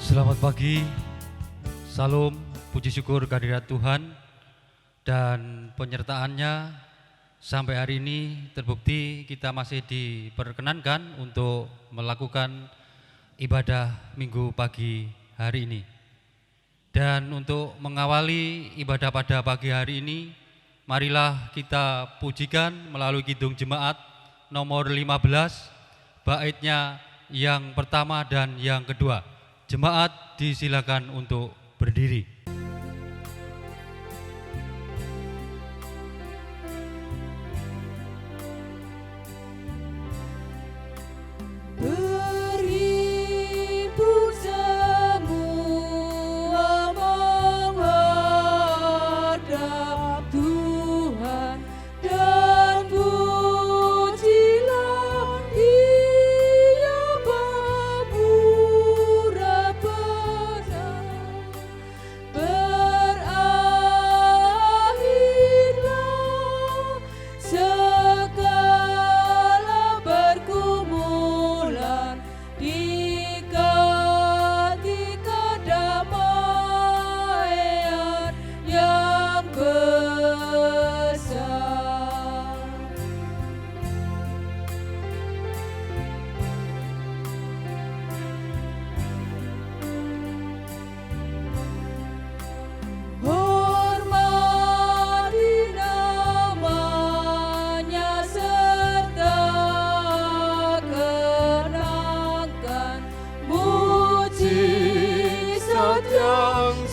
Selamat pagi, salam, puji syukur kehadirat Tuhan dan penyertaannya sampai hari ini terbukti kita masih diperkenankan untuk melakukan ibadah minggu pagi hari ini. Dan untuk mengawali ibadah pada pagi hari ini, marilah kita pujikan melalui kidung jemaat nomor 15, baitnya yang pertama dan yang kedua. Jemaat disilakan untuk berdiri.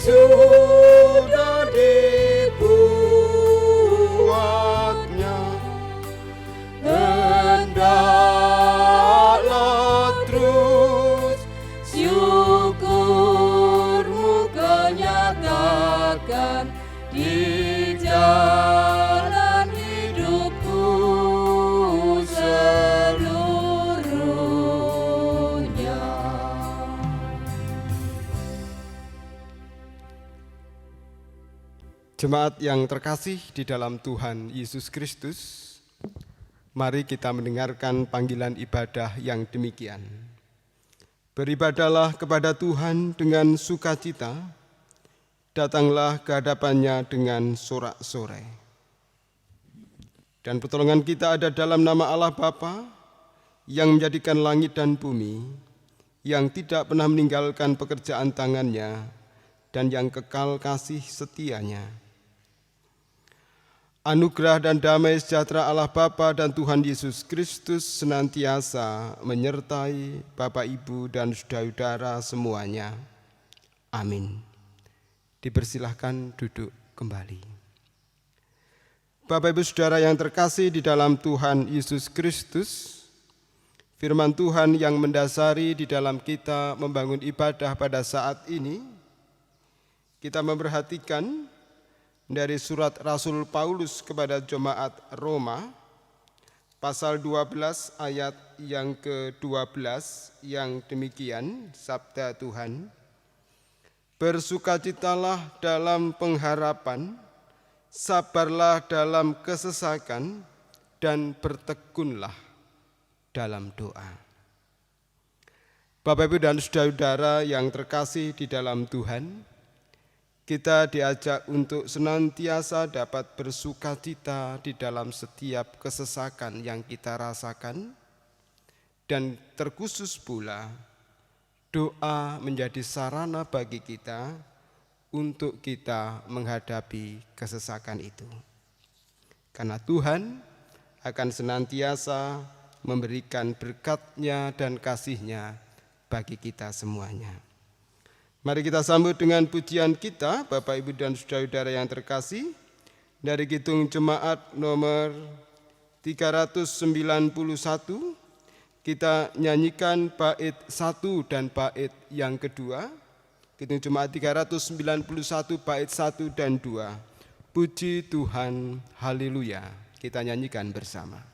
Sudah dibuatnya, hendaklah terus syukurmu kau nyatakan di jalan hidupku seluruhnya. Jemaat yang terkasih di dalam Tuhan Yesus Kristus, mari kita mendengarkan panggilan ibadah yang demikian. Beribadahlah kepada Tuhan dengan sukacita, datanglah ke hadapannya dengan sorak-sorai. Dan pertolongan kita ada dalam nama Allah Bapa yang menjadikan langit dan bumi, yang tidak pernah meninggalkan pekerjaan tangannya, dan yang kekal kasih setianya. Anugerah dan damai sejahtera Allah Bapa dan Tuhan Yesus Kristus senantiasa menyertai Bapak, Ibu, dan saudara-saudara semuanya. Amin. Dipersilahkan duduk kembali. Bapak, Ibu, saudara yang terkasih di dalam Tuhan Yesus Kristus, firman Tuhan yang mendasari di dalam kita membangun ibadah pada saat ini, kita memperhatikan dari surat Rasul Paulus kepada jemaat Roma, pasal 12 ayat yang ke-12 yang demikian, sabda Tuhan, bersukacitalah dalam pengharapan, sabarlah dalam kesesakan, dan bertekunlah dalam doa. Bapak, Ibu, dan saudara-saudara yang terkasih di dalam Tuhan, kita diajak untuk senantiasa dapat bersukacita di dalam setiap kesesakan yang kita rasakan, dan terkhusus pula doa menjadi sarana bagi kita untuk kita menghadapi kesesakan itu. Karena Tuhan akan senantiasa memberikan berkat-Nya dan kasih-Nya bagi kita semuanya. Mari kita sambut dengan pujian kita, Bapak, Ibu, dan saudara-saudara yang terkasih, dari kidung jemaat nomor 391, kita nyanyikan bait 1 dan bait yang kedua. Kidung jemaat 391 bait 1 dan 2. Puji Tuhan, haleluya. Kita nyanyikan bersama.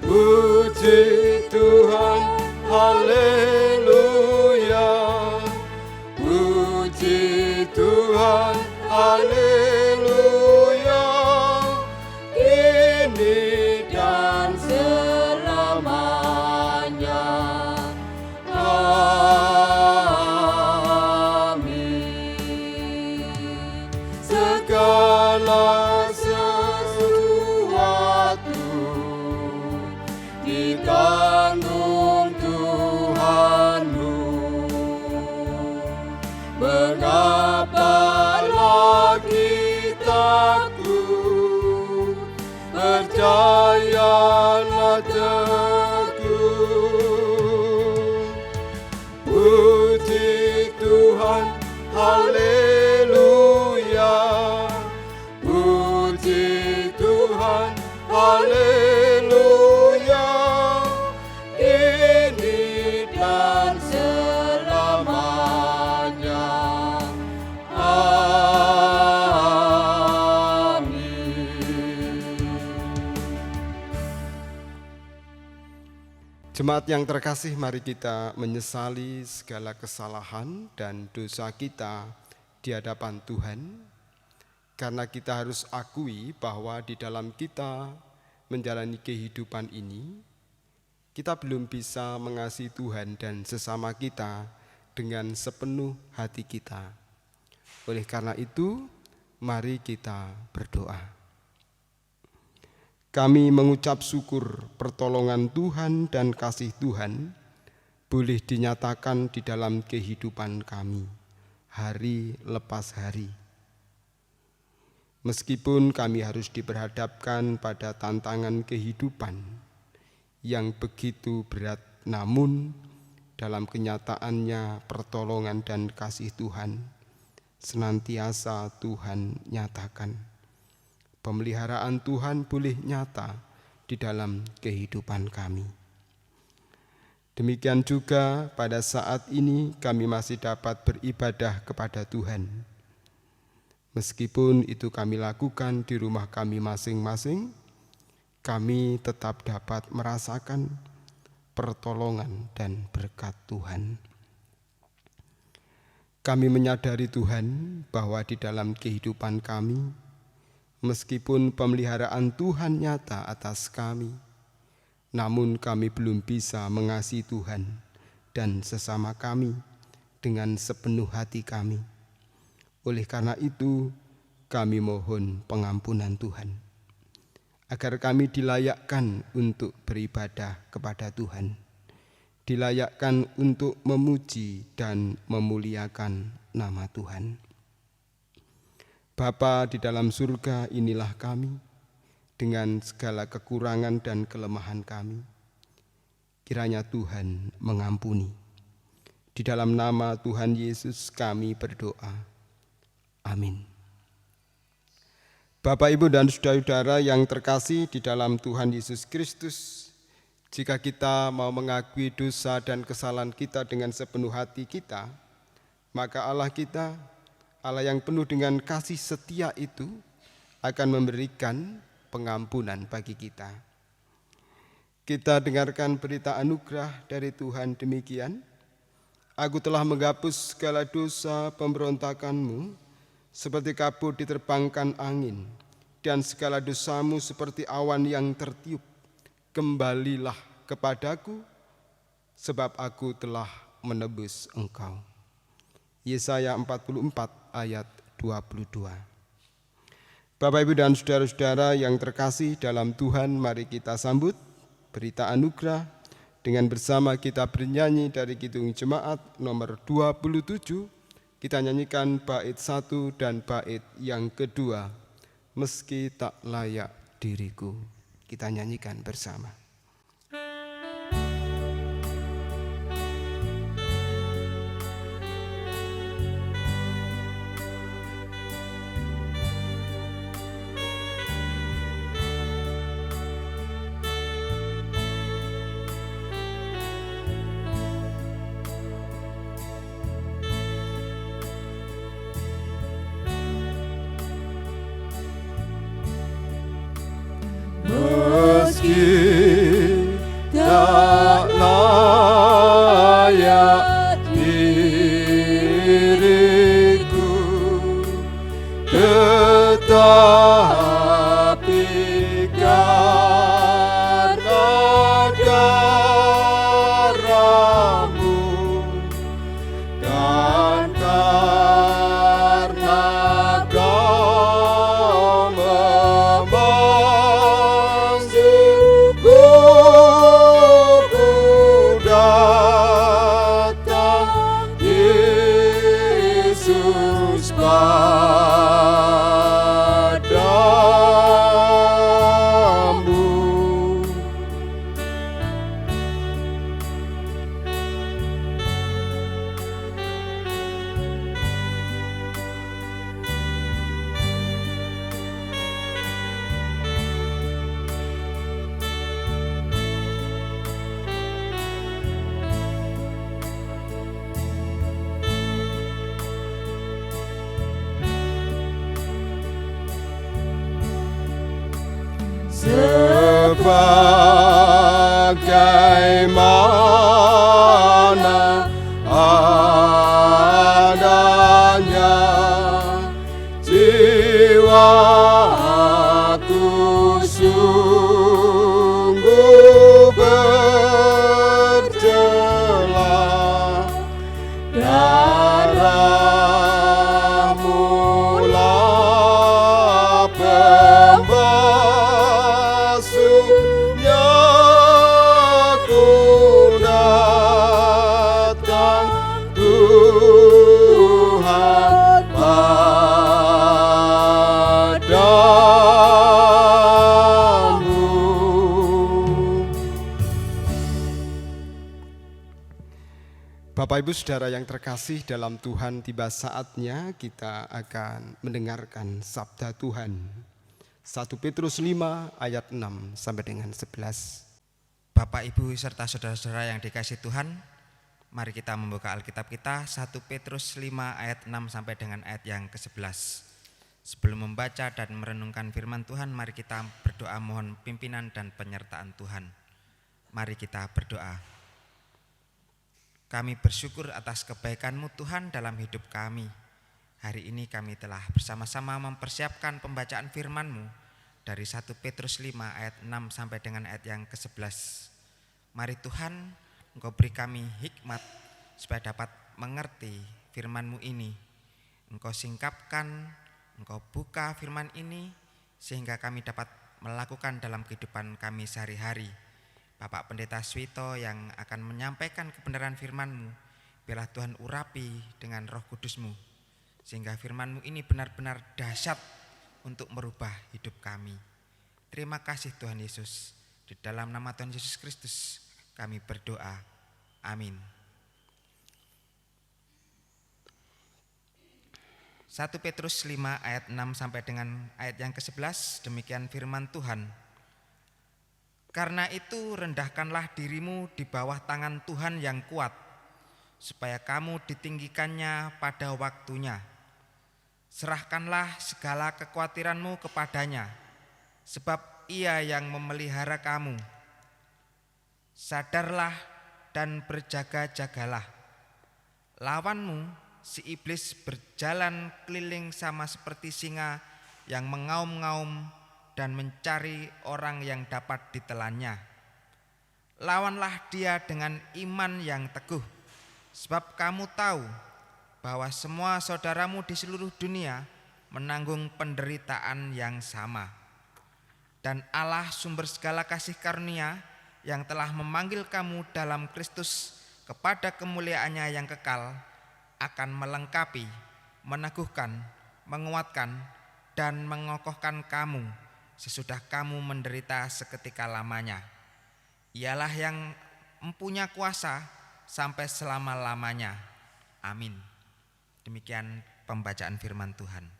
Puji Tuhan, haleluya. Puji Tuhan, haleluya. Kini dan selamanya. Amin. Segala sesuatu ditanggung Tuhanmu. Mengapa lagi takut? Percayalah teguh. Puji Tuhan, haleluya. Puji Tuhan, haleluya. Kini dan selamanya. Jemaat yang terkasih, mari kita menyesali segala kesalahan dan dosa kita di hadapan Tuhan, karena kita harus akui bahwa di dalam kita menjalani kehidupan ini, kita belum bisa mengasihi Tuhan dan sesama kita dengan sepenuh hati kita. Oleh karena itu, mari kita berdoa. Kami mengucap syukur pertolongan Tuhan dan kasih Tuhan boleh dinyatakan di dalam kehidupan kami, hari lepas hari. Meskipun kami harus diperhadapkan pada tantangan kehidupan yang begitu berat, namun dalam kenyataannya pertolongan dan kasih Tuhan senantiasa Tuhan nyatakan. Pemeliharaan Tuhan boleh nyata di dalam kehidupan kami. Demikian juga pada saat ini kami masih dapat beribadah kepada Tuhan. Meskipun itu kami lakukan di rumah kami masing-masing, kami tetap dapat merasakan pertolongan dan berkat Tuhan. Kami menyadari Tuhan bahwa di dalam kehidupan kami, meskipun pemeliharaan Tuhan nyata atas kami, namun kami belum bisa mengasihi Tuhan dan sesama kami dengan sepenuh hati kami. Oleh karena itu, kami mohon pengampunan Tuhan, agar kami dilayakkan untuk beribadah kepada Tuhan, dilayakkan untuk memuji dan memuliakan nama Tuhan. Bapa di dalam surga, inilah kami dengan segala kekurangan dan kelemahan kami. Kiranya Tuhan mengampuni. Di dalam nama Tuhan Yesus kami berdoa. Amin. Bapak, Ibu, dan saudara-saudara yang terkasih di dalam Tuhan Yesus Kristus, jika kita mau mengakui dosa dan kesalahan kita dengan sepenuh hati kita, maka Allah kita, Allah yang penuh dengan kasih setia itu akan memberikan pengampunan bagi kita. Kita dengarkan berita anugerah dari Tuhan demikian. Aku telah menghapus segala dosa pemberontakanmu seperti kabut diterbangkan angin, dan segala dosamu seperti awan yang tertiup. Kembalilah kepadaku, sebab aku telah menebus engkau. Yesaya 44 ayat 22. Bapak, Ibu, dan saudara-saudara yang terkasih dalam Tuhan, mari kita sambut berita anugerah dengan bersama kita bernyanyi dari Kidung Jemaat nomor 27. Kita nyanyikan bait 1 dan bait yang kedua, meski tak layak diriku. Kita nyanyikan bersama. Meski diriku, tetapi karena darah-Mu dan karena Kau memanggilku, ku datang, Yesus, padamu. Sebagaimana adanya jiwaku sungguh berjelah, darah-Mu lah pembasuhnya, ku datang, Tuhan, padamu. Bapak Ibu Saudara yang terkasih dalam Tuhan, tiba saatnya kita akan mendengarkan sabda Tuhan. 1 Petrus 5 ayat 6 sampai dengan 11. Bapak, Ibu, serta saudara-saudara yang dikasihi Tuhan, mari kita membuka Alkitab kita 1 Petrus 5 ayat 6 sampai dengan ayat yang ke-11. Sebelum membaca dan merenungkan firman Tuhan, mari kita berdoa mohon pimpinan dan penyertaan Tuhan. Mari kita berdoa. Kami bersyukur atas kebaikan-Mu Tuhan dalam hidup kami. Hari ini kami telah bersama-sama mempersiapkan pembacaan firman-Mu dari 1 Petrus 5 ayat 6 sampai dengan ayat yang ke-11. Mari Tuhan, Engkau beri kami hikmat supaya dapat mengerti firman-Mu ini. Engkau singkapkan, Engkau buka firman ini sehingga kami dapat melakukan dalam kehidupan kami sehari-hari. Bapak Pendeta Swito yang akan menyampaikan kebenaran firman-Mu, biarlah Tuhan urapi dengan Roh Kudus-Mu, sehingga firman-Mu ini benar-benar dahsyat untuk merubah hidup kami. Terima kasih Tuhan Yesus. Di dalam nama Tuhan Yesus Kristus kami berdoa. Amin. 1 Petrus 5 ayat 6 sampai dengan ayat yang ke-11, demikian firman Tuhan. Karena itu rendahkanlah dirimu di bawah tangan Tuhan yang kuat, supaya kamu ditinggikannya pada waktunya. Serahkanlah segala kekhawatiranmu kepadanya, sebab Ia yang memelihara kamu. Sadarlah dan berjaga-jagalah. Lawanmu, si iblis, berjalan keliling sama seperti singa yang mengaum-ngaum dan mencari orang yang dapat ditelannya. Lawanlah dia dengan iman yang teguh, sebab kamu tahu bahwa semua saudaramu di seluruh dunia menanggung penderitaan yang sama. Dan Allah sumber segala kasih karunia yang telah memanggil kamu dalam Kristus kepada kemuliaannya yang kekal akan melengkapi, meneguhkan, menguatkan, dan mengokohkan kamu sesudah kamu menderita seketika lamanya. Ialah yang mempunyai kuasa sampai selama-lamanya. Amin. Demikian pembacaan firman Tuhan.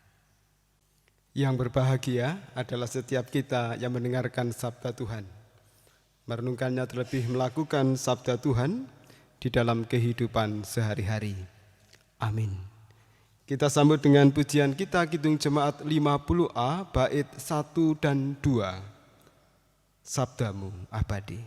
Yang berbahagia adalah setiap kita yang mendengarkan sabda Tuhan, merenungkannya terlebih melakukan sabda Tuhan di dalam kehidupan sehari-hari. Amin. Kita sambut dengan pujian kita Kidung Jemaat 50A bait 1 dan 2. Sabdamu abadi.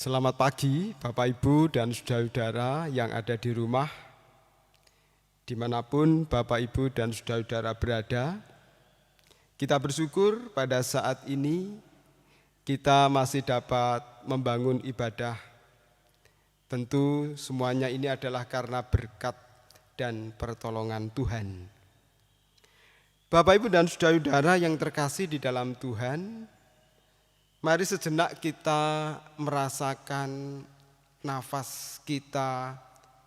Selamat pagi Bapak Ibu dan saudara-saudara yang ada di rumah, dimanapun Bapak Ibu dan saudara-saudara berada. Kita bersyukur pada saat ini kita masih dapat membangun ibadah. Tentu semuanya ini adalah karena berkat dan pertolongan Tuhan. Bapak Ibu dan saudara-saudara yang terkasih di dalam Tuhan, mari sejenak kita merasakan nafas kita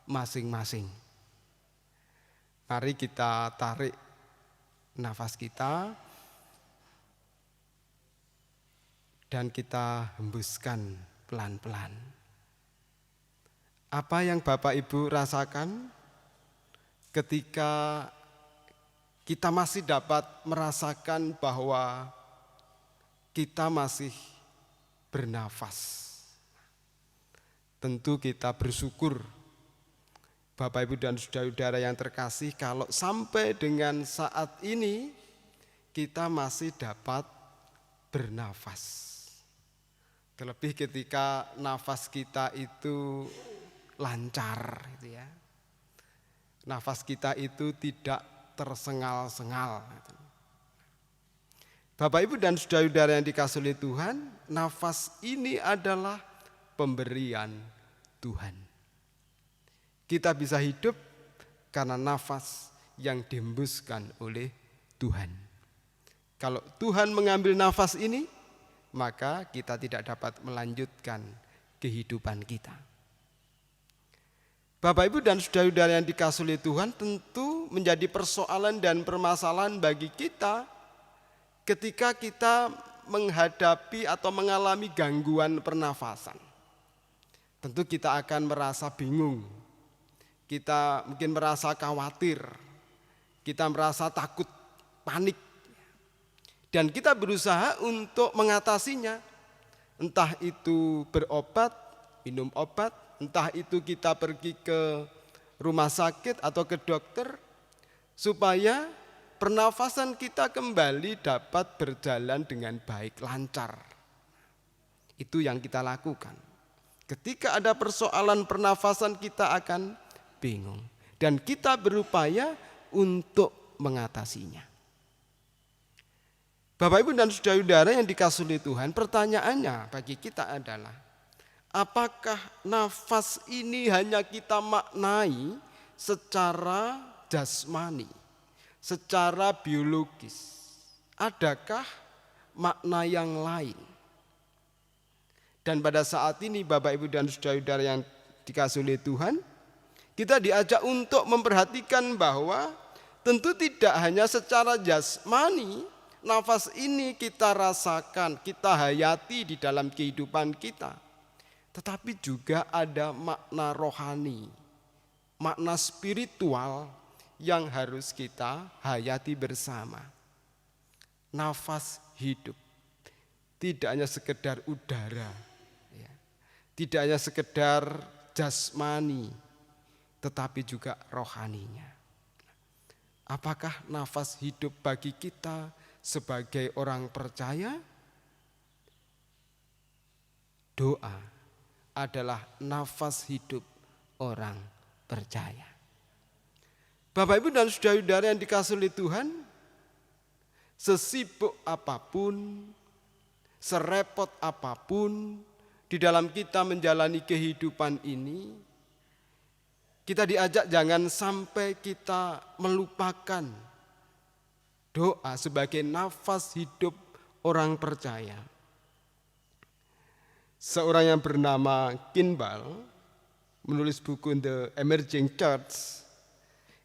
masing-masing. Mari kita tarik nafas kita dan kita hembuskan pelan-pelan. Apa yang Bapak Ibu rasakan ketika kita masih dapat merasakan bahwa kita masih bernafas? Tentu kita bersyukur Bapak Ibu dan saudara-saudara yang terkasih kalau sampai dengan saat ini kita masih dapat bernafas. Terlebih ketika nafas kita itu lancar gitu ya. Nafas kita itu tidak tersengal-sengal. Bapak Ibu dan saudara-saudara yang dikasihi oleh Tuhan, nafas ini adalah pemberian Tuhan. Kita bisa hidup karena nafas yang dihembuskan oleh Tuhan. Kalau Tuhan mengambil nafas ini, maka kita tidak dapat melanjutkan kehidupan kita. Bapak Ibu dan saudara-saudara yang dikasihi oleh Tuhan, tentu menjadi persoalan dan permasalahan bagi kita ketika kita menghadapi atau mengalami gangguan pernafasan. Tentu kita akan merasa bingung, kita mungkin merasa khawatir, kita merasa takut, panik. Dan kita berusaha untuk mengatasinya, entah itu berobat, minum obat, entah itu kita pergi ke rumah sakit atau ke dokter, supaya pernafasan kita kembali dapat berjalan dengan baik, lancar. Itu yang kita lakukan. Ketika ada persoalan pernafasan kita akan bingung. Dan kita berupaya untuk mengatasinya. Bapak Ibu dan saudara-saudara yang dikasihi oleh Tuhan, pertanyaannya bagi kita adalah, apakah nafas ini hanya kita maknai secara jasmani, secara biologis? Adakah makna yang lain? Dan pada saat ini Bapak Ibu dan saudara-saudara yang dikasihi oleh Tuhan, kita diajak untuk memperhatikan bahwa tentu tidak hanya secara jasmani nafas ini kita rasakan, kita hayati di dalam kehidupan kita. Tetapi juga ada makna rohani, makna spiritual yang harus kita hayati bersama. Nafas hidup tidak hanya sekedar udara, ya. Tidak hanya sekedar jasmani, tetapi juga rohaninya. Apakah nafas hidup bagi kita sebagai orang percaya? Doa adalah nafas hidup orang percaya. Bapak Ibu dan saudara-saudara yang dikasihi oleh Tuhan, sesibuk apapun, serepot apapun di dalam kita menjalani kehidupan ini, kita diajak jangan sampai kita melupakan doa sebagai nafas hidup orang percaya. Seorang yang bernama Kimball menulis buku The Emerging Church,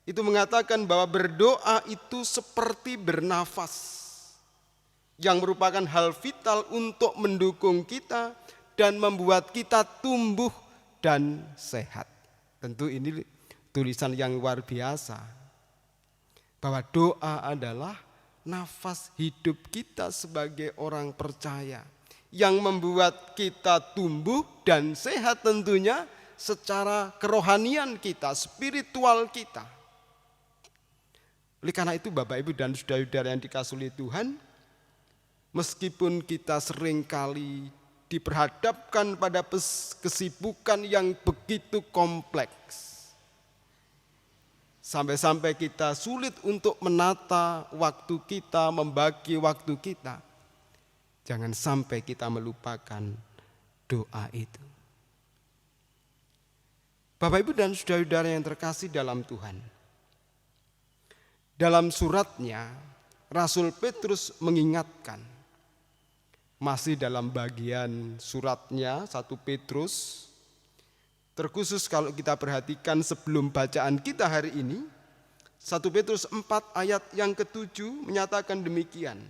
itu mengatakan bahwa berdoa itu seperti bernafas, yang merupakan hal vital untuk mendukung kita dan membuat kita tumbuh dan sehat. Tentu ini tulisan yang luar biasa, bahwa doa adalah nafas hidup kita sebagai orang percaya, yang membuat kita tumbuh dan sehat tentunya secara kerohanian kita, spiritual kita. Oleh karena itu Bapak Ibu dan saudara-saudara yang dikasihi Tuhan, meskipun kita seringkali diperhadapkan pada kesibukan yang begitu kompleks. Sampai-sampai kita sulit untuk menata waktu kita, membagi waktu kita. Jangan sampai kita melupakan doa itu. Bapak, Ibu, dan saudara-saudara yang terkasih dalam Tuhan. Dalam suratnya, Rasul Petrus mengingatkan, masih dalam bagian suratnya 1 Petrus, terkhusus kalau kita perhatikan sebelum bacaan kita hari ini, 1 Petrus 4 ayat yang ke-7 menyatakan demikian.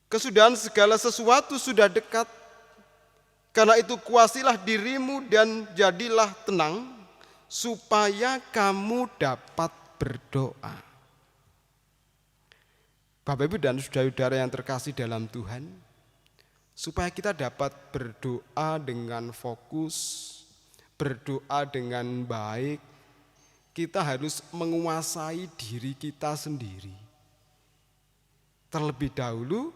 Kesudahan segala sesuatu sudah dekat, karena itu kuasilah dirimu dan jadilah tenang, supaya kamu dapat berdoa. Bapak, Ibu, dan saudara-saudara yang terkasih dalam Tuhan, supaya kita dapat berdoa dengan fokus, berdoa dengan baik, kita harus menguasai diri kita sendiri. Terlebih dahulu,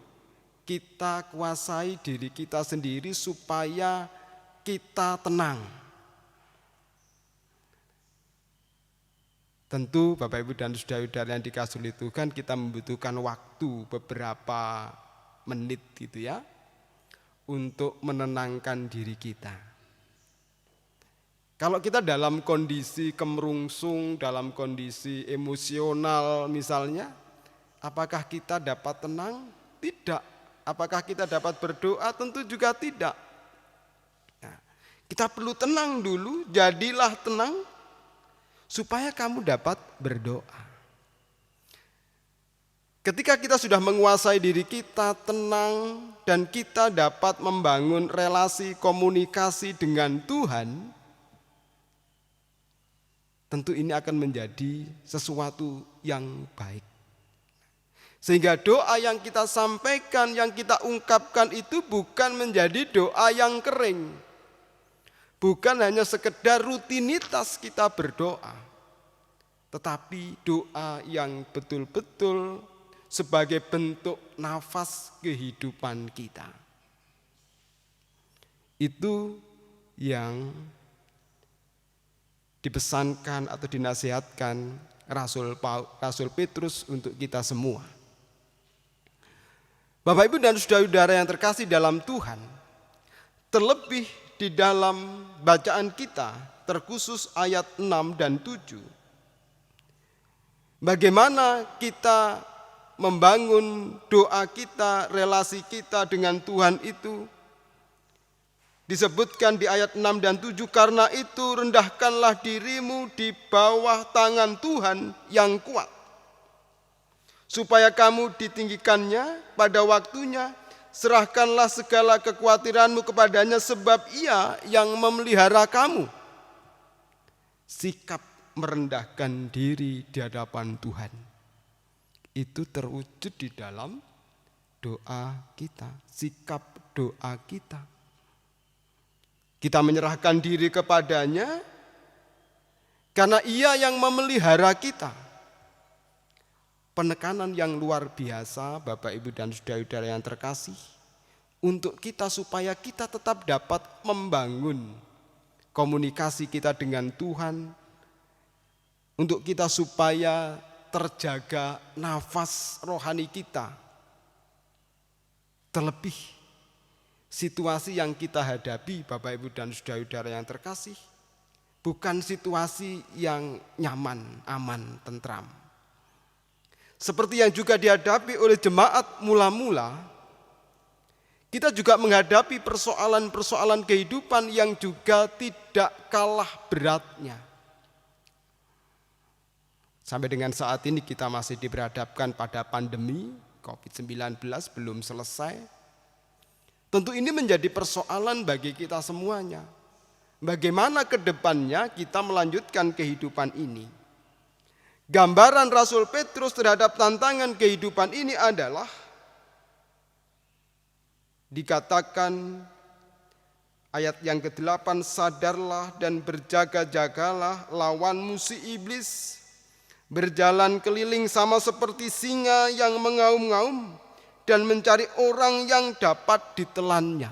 kita kuasai diri kita sendiri supaya kita tenang. Tentu Bapak, Ibu, dan saudara-saudara yang dikasihi oleh Tuhan, kita membutuhkan waktu beberapa menit gitu ya, untuk menenangkan diri kita. Kalau kita dalam kondisi kemerungsung, dalam kondisi emosional misalnya, apakah kita dapat tenang? Tidak. Apakah kita dapat berdoa? Tentu juga tidak. Nah, kita perlu tenang dulu, jadilah tenang, supaya kamu dapat berdoa. Ketika kita sudah menguasai diri kita, tenang, dan kita dapat membangun relasi komunikasi dengan Tuhan, tentu ini akan menjadi sesuatu yang baik. Sehingga doa yang kita sampaikan, yang kita ungkapkan itu bukan menjadi doa yang kering. Bukan hanya sekedar rutinitas kita berdoa, tetapi doa yang betul-betul sebagai bentuk nafas kehidupan kita. Itu yang dipesankan atau dinasihatkan Rasul Petrus untuk kita semua. Bapak, Ibu, dan saudara-saudara yang terkasih dalam Tuhan, terlebih di dalam bacaan kita, terkhusus ayat 6 dan 7. Bagaimana kita membangun doa kita, relasi kita dengan Tuhan itu, disebutkan di ayat 6 dan 7, karena itu rendahkanlah dirimu di bawah tangan Tuhan yang kuat, supaya kamu ditinggikannya pada waktunya. Serahkanlah segala kekhawatiranmu kepadanya, sebab Ia yang memelihara kamu. Sikap merendahkan diri di hadapan Tuhan itu terwujud di dalam doa kita, sikap doa kita. Kita menyerahkan diri kepadanya karena Ia yang memelihara kita. Penekanan yang luar biasa, Bapak, Ibu, dan saudara-saudara yang terkasih, untuk kita supaya kita tetap dapat membangun komunikasi kita dengan Tuhan, untuk kita supaya terjaga nafas rohani kita. Terlebih situasi yang kita hadapi, Bapak, Ibu, dan saudara-saudara yang terkasih, bukan situasi yang nyaman, aman, tentram. Seperti yang juga dihadapi oleh jemaat mula-mula, kita juga menghadapi persoalan-persoalan kehidupan yang juga tidak kalah beratnya. Sampai dengan saat ini kita masih diperhadapkan pada pandemi COVID-19 belum selesai. Tentu ini menjadi persoalan bagi kita semuanya. Bagaimana ke depannya kita melanjutkan kehidupan ini? Gambaran Rasul Petrus terhadap tantangan kehidupan ini adalah dikatakan ayat yang ke-8, sadarlah dan berjaga-jagalah, lawanmu si iblis berjalan keliling sama seperti singa yang mengaum-ngaum dan mencari orang yang dapat ditelannya.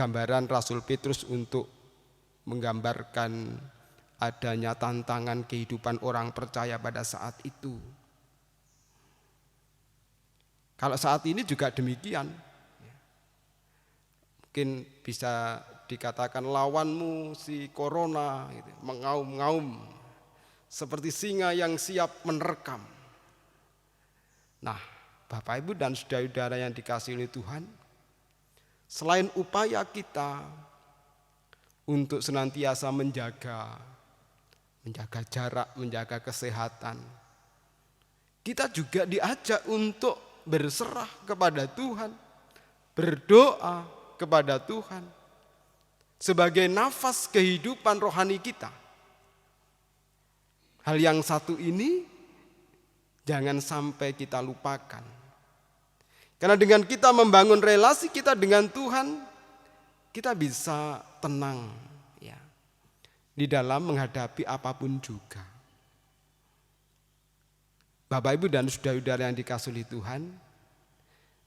gambaran Rasul Petrus untuk menggambarkan adanya tantangan kehidupan orang percaya pada saat itu. Kalau saat ini juga demikian. Mungkin bisa dikatakan lawanmu si corona gitu, mengaum-ngaum seperti singa yang siap menerkam. Nah, Bapak Ibu dan saudara-saudara yang dikasihi oleh Tuhan, selain upaya kita untuk senantiasa menjaga jarak, menjaga kesehatan, kita juga diajak untuk berserah kepada Tuhan, berdoa kepada Tuhan sebagai nafas kehidupan rohani kita. Hal yang satu ini jangan sampai kita lupakan. Karena dengan kita membangun relasi kita dengan Tuhan, kita bisa tenang ya di dalam menghadapi apapun juga. Bapak Ibu dan saudara-saudara yang dikasihi Tuhan,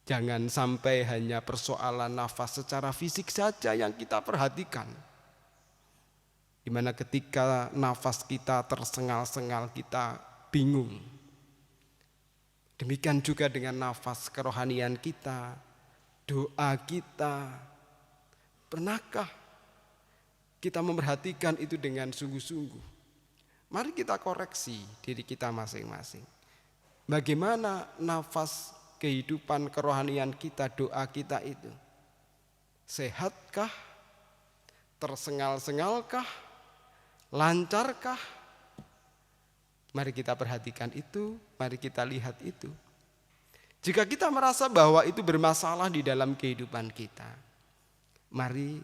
jangan sampai hanya persoalan nafas secara fisik saja yang kita perhatikan. Di mana ketika nafas kita tersengal-sengal kita bingung. Demikian juga dengan nafas kerohanian kita, doa kita. Pernahkah kita memperhatikan itu dengan sungguh-sungguh? Mari kita koreksi diri kita masing-masing. Bagaimana nafas kehidupan kerohanian kita, doa kita itu? Sehatkah? Tersengal-sengalkah? Lancarkah? Mari kita perhatikan itu, mari kita lihat itu. Jika kita merasa bahwa itu bermasalah di dalam kehidupan kita, mari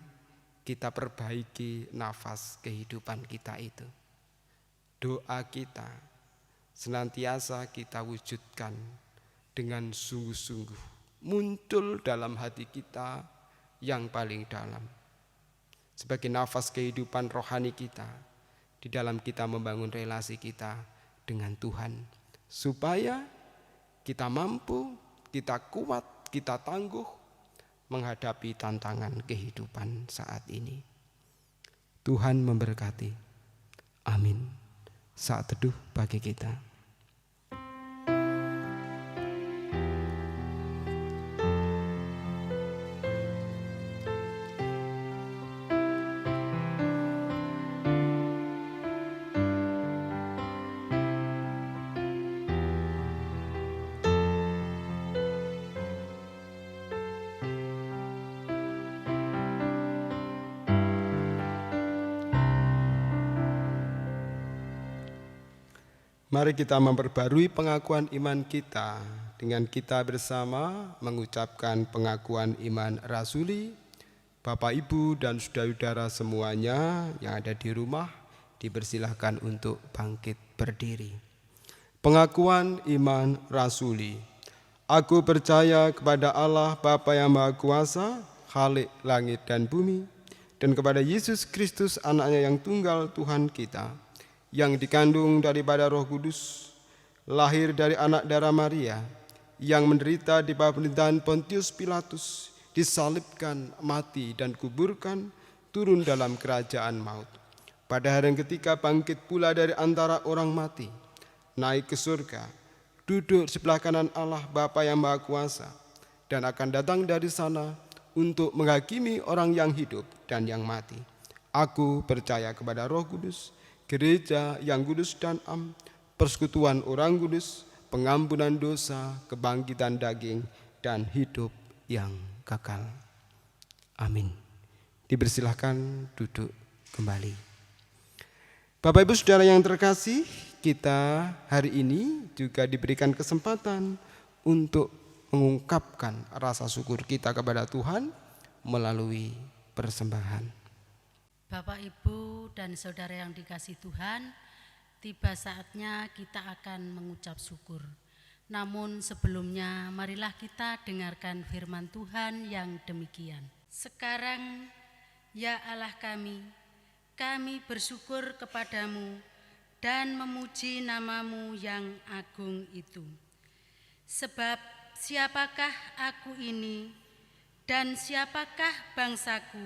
kita perbaiki nafas kehidupan kita itu. Doa kita senantiasa kita wujudkan dengan sungguh-sungguh, muncul dalam hati kita yang paling dalam. Sebagai nafas kehidupan rohani kita, di dalam kita membangun relasi kita dengan Tuhan. Supaya kita mampu, kita kuat, kita tangguh menghadapi tantangan kehidupan saat ini. Tuhan memberkati. Amin. Saat teduh bagi kita. Mari kita memperbarui pengakuan iman kita dengan kita bersama mengucapkan pengakuan iman rasuli. Bapak, Ibu, dan saudara-saudara semuanya yang ada di rumah dipersilahkan untuk bangkit berdiri. Pengakuan iman rasuli. Aku percaya kepada Allah Bapa yang Maha Kuasa, Khalik langit dan bumi, dan kepada Yesus Kristus anaknya yang tunggal Tuhan kita, yang dikandung daripada Roh Kudus, lahir dari anak darah Maria, yang menderita di bawah pemerintahan Pontius Pilatus, disalibkan, mati dan kuburkan, turun dalam kerajaan maut. Pada hari yang ketiga bangkit pula dari antara orang mati, naik ke surga, duduk sebelah kanan Allah Bapa yang Maha Kuasa, dan akan datang dari sana untuk menghakimi orang yang hidup dan yang mati. Aku percaya kepada Roh Kudus, gereja yang kudus dan am, persekutuan orang kudus, pengampunan dosa, kebangkitan daging, dan hidup yang kekal. Amin. Dipersilahkan duduk kembali. Bapak Ibu Saudara yang terkasih, kita hari ini juga diberikan kesempatan untuk mengungkapkan rasa syukur kita kepada Tuhan melalui persembahan. Bapak, Ibu, dan saudara yang dikasihi Tuhan, tiba saatnya kita akan mengucap syukur. Namun sebelumnya marilah kita dengarkan firman Tuhan yang demikian. Sekarang, ya Allah kami bersyukur kepadamu dan memuji namamu yang agung itu. Sebab siapakah aku ini Dan siapakah bangsaku,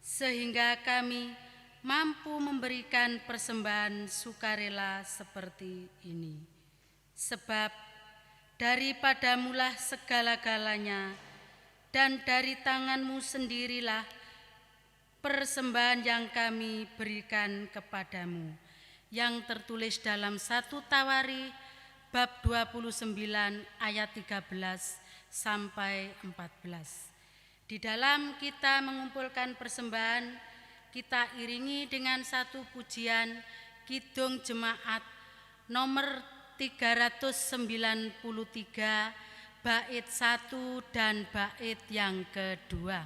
sehingga kami mampu memberikan persembahan sukarela seperti ini? Sebab daripadamulah segala-galanya, dan dari tanganmu sendirilah persembahan yang kami berikan kepadamu, yang tertulis dalam 1 Tawari bab 29 ayat 13 sampai 14. Di dalam kita mengumpulkan persembahan, kita iringi dengan satu pujian Kidung Jemaat nomor 393 bait 1 dan bait yang kedua.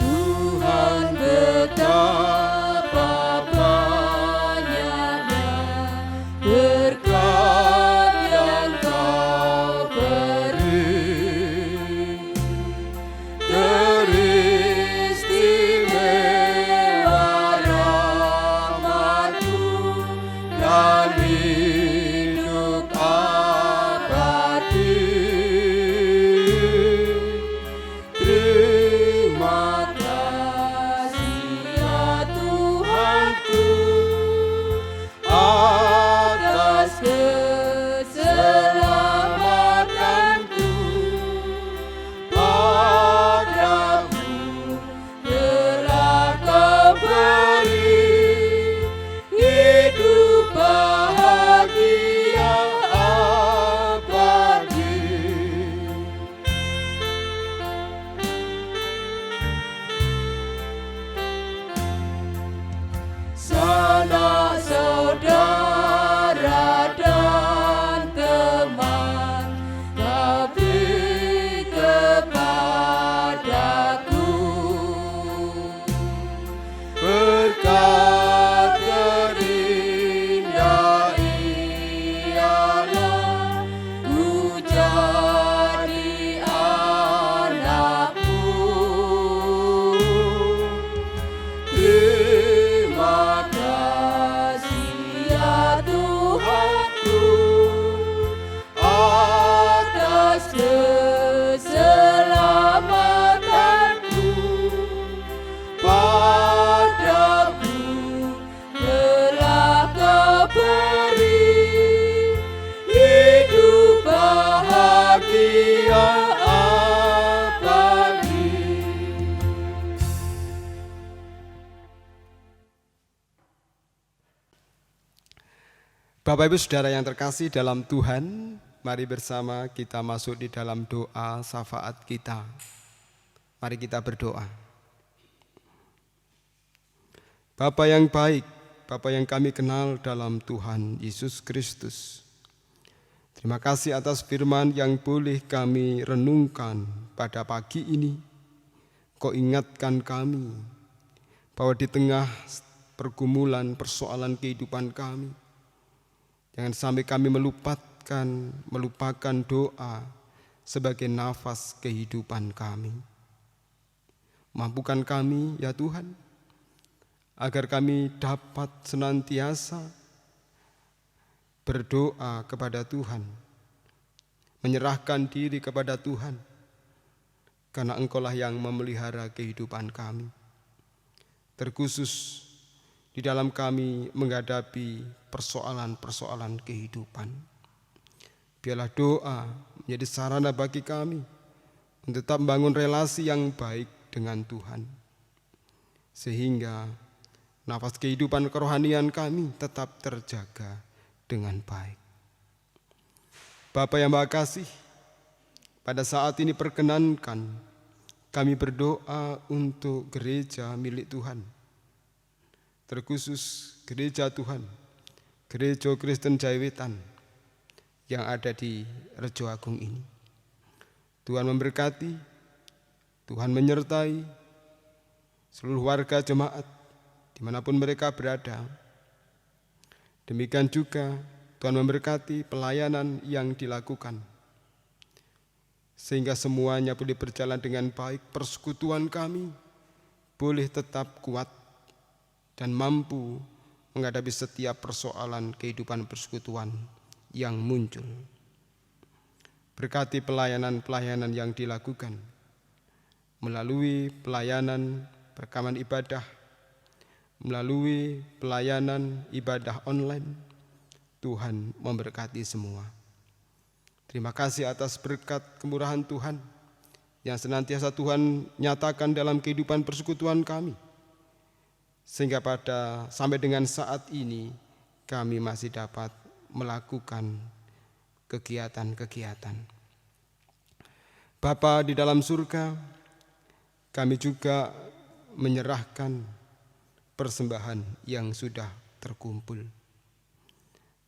Tuhan betapa banyaknya berkat yang Kau beri, teristimewa rahmat-Mu dan hidup abadi. Terima kasih ya Tuhanku atas keselamatanku. Padaku telah Kau beri hidup bahagia abadi. Sanak saudara dan teman Kau beri kepadaku, berkat terindah ialah ku jadi anak-Mu. Terima kasih ya Tuhanku atas keselamatanku. Padaku telah Kau beri hidup bahagia abadi. Bapak Ibu Saudara yang terkasih dalam Tuhan, mari bersama kita masuk di dalam doa syafaat kita. Mari kita berdoa. Bapa yang baik, Bapa yang kami kenal dalam Tuhan Yesus Kristus, terima kasih atas firman yang boleh kami renungkan pada pagi ini. Kau ingatkan kami bahwa di tengah pergumulan persoalan kehidupan kami, jangan sampai kami melupakan doa sebagai nafas kehidupan kami. Mampukan kami ya Tuhan, agar kami dapat senantiasa berdoa kepada Tuhan, menyerahkan diri kepada Tuhan, karena Engkaulah yang memelihara kehidupan kami. Terkhusus di dalam kami menghadapi persoalan-persoalan kehidupan. Biarlah doa menjadi sarana bagi kami untuk tetap membangun relasi yang baik dengan Tuhan, sehingga nafas kehidupan kerohanian kami tetap terjaga dengan baik. Bapa yang Maha Kasih, pada saat ini perkenankan kami berdoa untuk gereja milik Tuhan, terkhusus gereja Tuhan, Gereja Kristen Jaiwetan yang ada di Rejo Agung ini. Tuhan memberkati, Tuhan menyertai seluruh warga jemaat dimanapun mereka berada. Demikian juga Tuhan memberkati pelayanan yang dilakukan, sehingga semuanya boleh berjalan dengan baik, persekutuan kami boleh tetap kuat dan mampu menghadapi setiap persoalan kehidupan persekutuan yang muncul. Berkati pelayanan-pelayanan yang dilakukan melalui pelayanan rekaman ibadah, melalui pelayanan ibadah online. Tuhan memberkati semua. Terima kasih atas berkat kemurahan Tuhan yang senantiasa Tuhan nyatakan dalam kehidupan persekutuan kami, sehingga sampai dengan saat ini kami masih dapat melakukan kegiatan-kegiatan. Bapa di dalam surga, kami juga menyerahkan persembahan yang sudah terkumpul.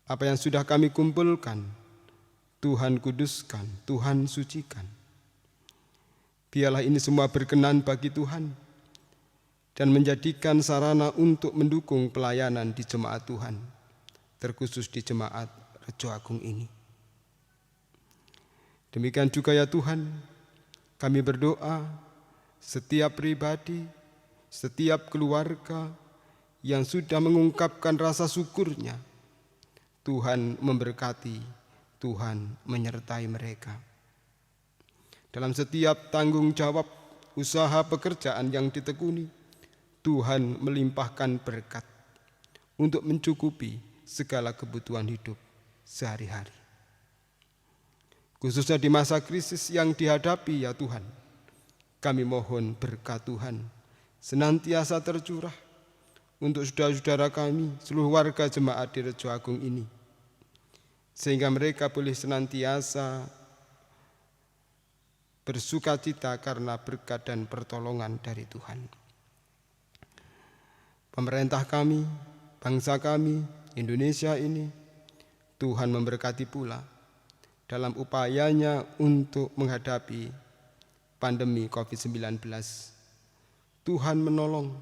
Apa yang sudah kami kumpulkan, Tuhan kuduskan, Tuhan sucikan. Biarlah ini semua berkenan bagi Tuhan dan menjadikan sarana untuk mendukung pelayanan di jemaat Tuhan, terkhusus di jemaat Rejo Agung ini. Demikian juga ya Tuhan, kami berdoa setiap pribadi, setiap keluarga yang sudah mengungkapkan rasa syukurnya, Tuhan memberkati, Tuhan menyertai mereka. Dalam setiap tanggung jawab usaha pekerjaan yang ditekuni, Tuhan melimpahkan berkat untuk mencukupi segala kebutuhan hidup sehari-hari. Khususnya di masa krisis yang dihadapi ya Tuhan, kami mohon berkat Tuhan senantiasa tercurah untuk saudara-saudara kami, seluruh warga jemaat di Rejo Agung ini, sehingga mereka boleh senantiasa bersukacita karena berkat dan pertolongan dari Tuhan. Pemerintah kami, bangsa kami, Indonesia ini, Tuhan memberkati pula dalam upayanya untuk menghadapi pandemi COVID-19. Tuhan menolong,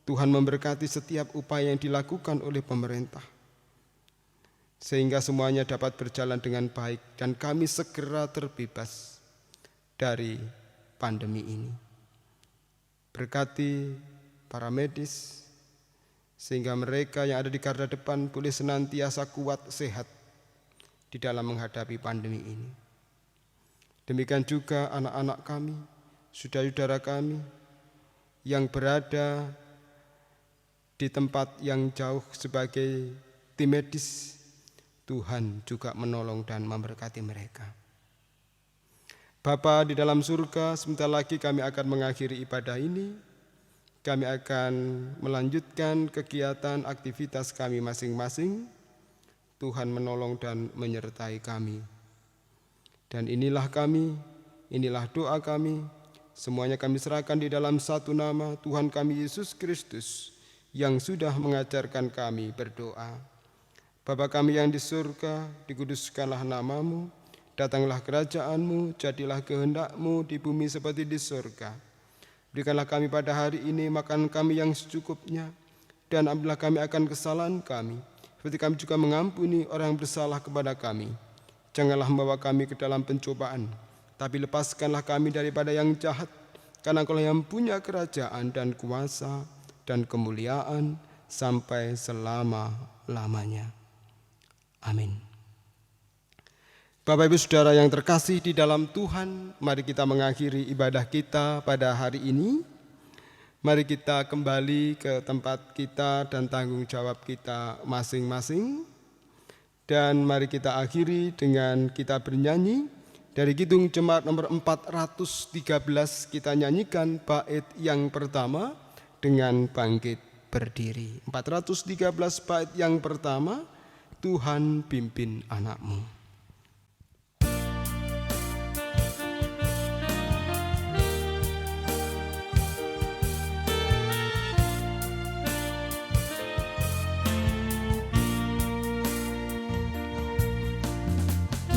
Tuhan memberkati setiap upaya yang dilakukan oleh pemerintah, sehingga semuanya dapat berjalan dengan baik dan kami segera terbebas dari pandemi ini. Berkati para medis, sehingga mereka yang ada di garda depan boleh senantiasa kuat, sehat di dalam menghadapi pandemi ini. Demikian juga anak-anak kami, saudara-saudara kami yang berada di tempat yang jauh sebagai tim medis, Tuhan juga menolong dan memberkati mereka. Bapa di dalam surga, sebentar lagi kami akan mengakhiri ibadah ini. Kami akan melanjutkan kegiatan aktivitas kami masing-masing. Tuhan menolong dan menyertai kami. Dan inilah kami, inilah doa kami. Semuanya kami serahkan di dalam satu nama Tuhan kami Yesus Kristus yang sudah mengajarkan kami berdoa. Bapa kami yang di surga, dikuduskanlah namamu, datanglah kerajaanmu, jadilah kehendakmu di bumi seperti di surga. Berikanlah kami pada hari ini makan kami yang secukupnya, dan ampunilah kami akan kesalahan kami, seperti kami juga mengampuni orang yang bersalah kepada kami. Janganlah membawa kami ke dalam pencobaan, tapi lepaskanlah kami daripada yang jahat, karena Engkau yang punya kerajaan dan kuasa dan kemuliaan sampai selama-lamanya. Amin. Bapak Ibu Saudara yang terkasih di dalam Tuhan, mari kita mengakhiri ibadah kita pada hari ini. Mari kita kembali ke tempat kita dan tanggung jawab kita masing-masing. Dan mari kita akhiri dengan kita bernyanyi dari Kidung Jemaat nomor 413, kita nyanyikan bait yang pertama dengan bangkit berdiri. 413 bait yang pertama, Tuhan pimpin anakmu.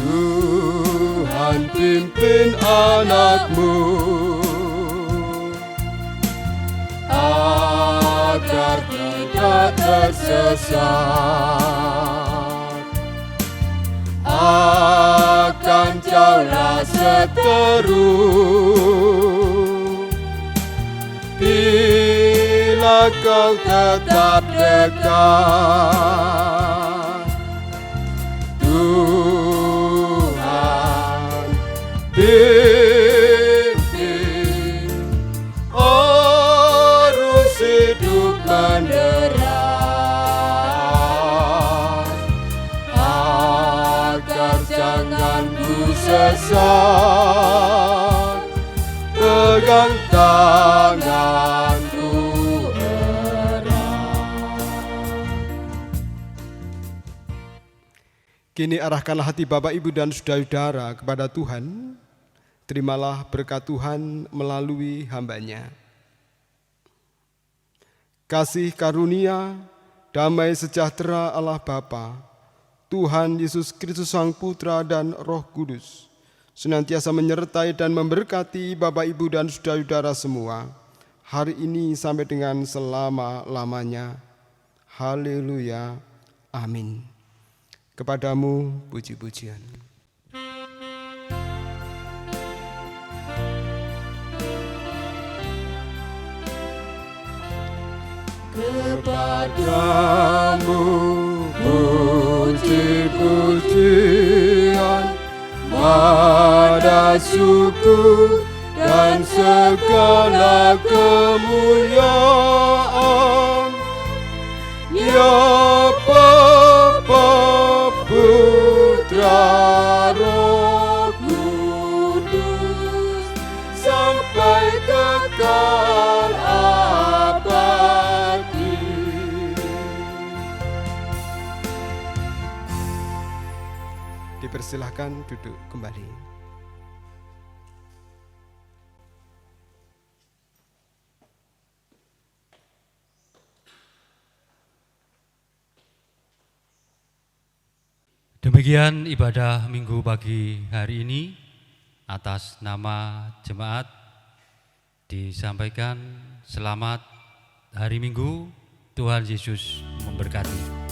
Tuhan pimpin anakmu agar tidak tersesat, akan jauhlah seteru. Bila kau tetap dekat, Tuhan pimpin arus hidup menderas, agar jangan ku sesat. Pegang tanganku erat. Kini arahkanlah hati Bapak, Ibu, dan saudara-saudara kepada Tuhan. Terimalah berkat Tuhan melalui hamba-Nya. Kasih karunia, damai sejahtera Allah Bapa, Tuhan Yesus Kristus Sang Putra dan Roh Kudus senantiasa menyertai dan memberkati Bapak, Ibu, dan saudara-saudara semua, hari ini sampai dengan selama-lamanya. Haleluya. Amin. Kepadamu puji-pujian. Kepadamu puji-pujian, pada syukur dan segala kemuliaan, ya Bapa, Putra, Roh Kudus, sampai kekal abadi. Dipersilahkan duduk kembali. Demikian ibadah Minggu pagi hari ini. Atas nama jemaat disampaikan selamat hari Minggu, Tuhan Yesus memberkati.